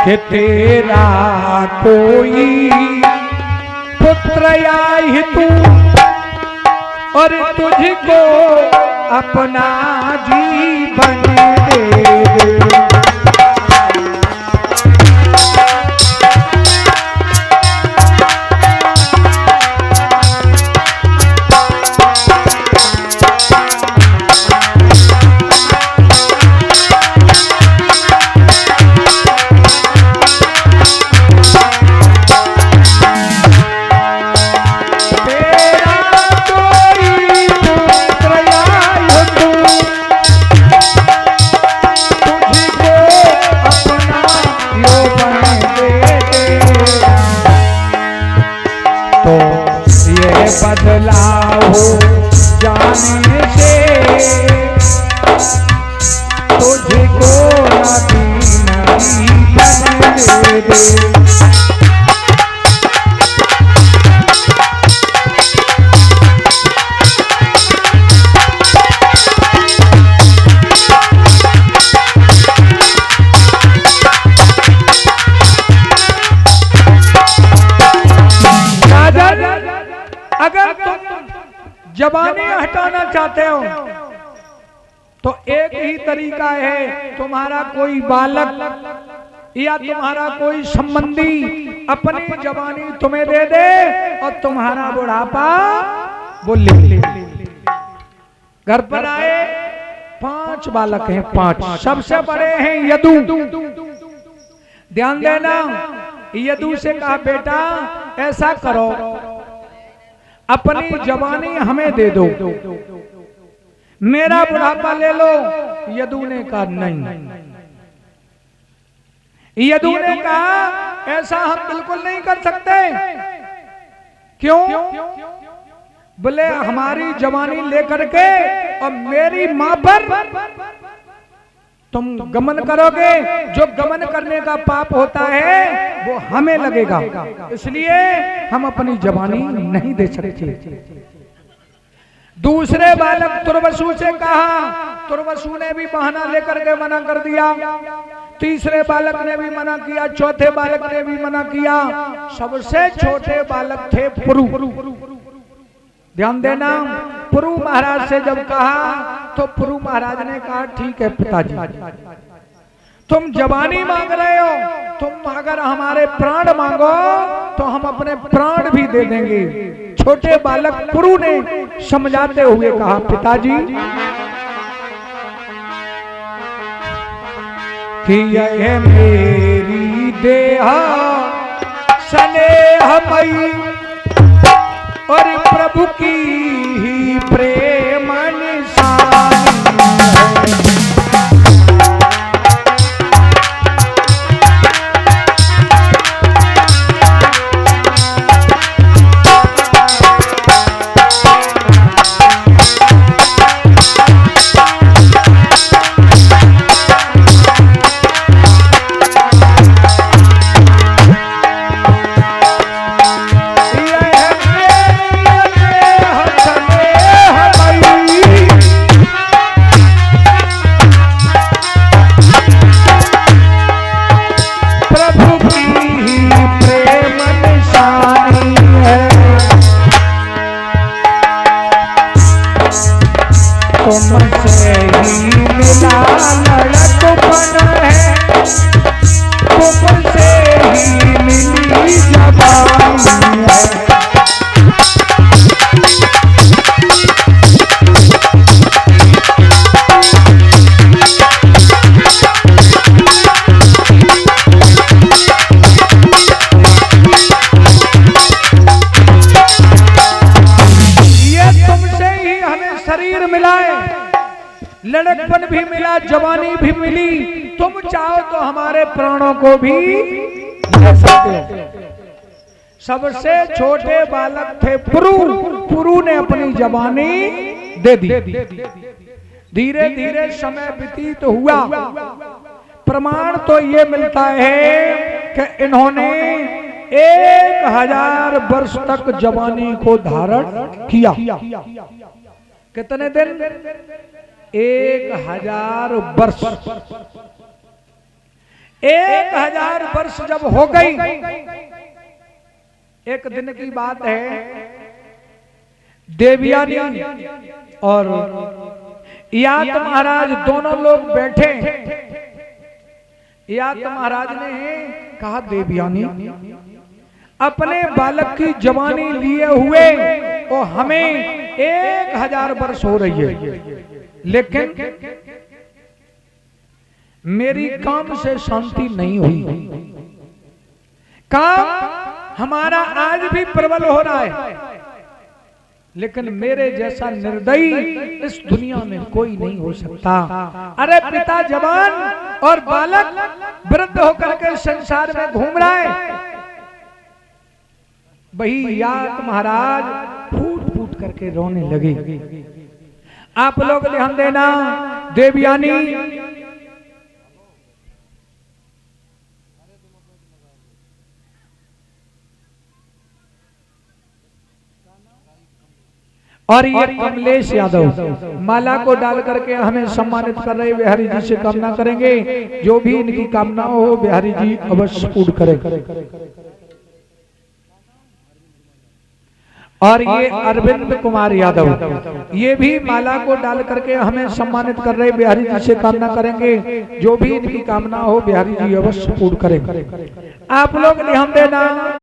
कि तेरा कोई पुत्र आई तू और तुझको अपना जीवन दे दे। बदलाव हो जाने से तुझको नबी बनने दे। अगर तुम जवानी हटाना चाहते हो तो एक ही तरीका है, तुम्हारा कोई बालक या तुम्हारा कोई संबंधी अपनी जवानी तुम्हें दे दे और तुम्हारा बुढ़ापा वो ले। घर पर आए 5 बालक हैं, 5 सबसे बड़े हैं यदु। ध्यान देना, यदु से कहा बेटा ऐसा करो अपनी जवानी हमें दे दो, मेरा बुढ़ापा ले लो। यदु ने कहा नहीं। यदु ने कहा ऐसा हम बिल्कुल नहीं कर सकते। क्यों? बोले हमारी जवानी लेकर के और मेरी मां पर तुम गमन करोगे, जो गमन करने का पाप होता है वो हमें लगेगा, इसलिए हम अपनी जवानी नहीं दे सकते। दूसरे बालक तुर्वसु से कहा, तुर्वसु ने भी बहाना लेकर के मना कर दिया। तीसरे बालक ने भी मना किया, चौथे बालक ने भी मना किया। सबसे छोटे बालक थे पुरु। ध्यान देना, पुरु महाराज से जब कहा तो पुरु महाराज ने कहा ठीक है पिताजी, तुम जवानी मांग रहे हो, तुम अगर हमारे प्राण मांगो तो हम अपने प्राण भी दे देंगे। छोटे बालक पुरु ने समझाते हुए कहा पिताजी कि यह मेरी देहा स्नेहमयी और प्रभु की ही प्रेम निशानी है। तुमसे ही मिला लड़कपन है, तुमसे ही मिली जवानी है। लड़कपन भी मिला, जवानी भी मिली, तुम चाहो तो हमारे प्राणों को भी ले सकते हो। सबसे छोटे बालक थे पुरु। पुरु ने अपनी जवानी दे दी। धीरे धीरे समय व्यतीत हुआ। प्रमाण तो ये मिलता है कि इन्होंने 1000 वर्ष तक जवानी को धारण किया। कितने दिन? 1000 वर्ष। 1000 वर्ष जब हो गई, एक दिन की बात है, देवयानी और यात महाराज दोनों लोग बैठे। यात महाराज ने कहा, देवयानी अपने बालक की जवानी लिए हुए और हमें 1000 वर्ष हो रही है, लेकिन मेरी काम से शांति नहीं हुई। काम हमारा आज भी प्रबल हो रहा है, लेकिन मेरे जैसा निर्दयी इस दुनिया में कोई नहीं हो सकता। अरे पिता जवान और बालक वृद्ध होकर के संसार में घूम रहा है। वही यात महाराज फूट फूट करके रोने लगे। आप लोग ध्यान देना, देवयानी और ये कमलेश यादव माला को डाल करके हमें सम्मानित कर रहे। बिहारी जी से कामना करेंगे, जो भी इनकी कामना हो बिहारी जी अवश्य पूर्ण करें। और ये अरविंद कुमार यादव, ये भी माला को डाल करके हमें सम्मानित कर रहे। बिहारी जी से कामना करेंगे, जो भी इनकी कामना हो बिहारी जी अवश्य पूर्ण करें। आप लोग ध्यान देना।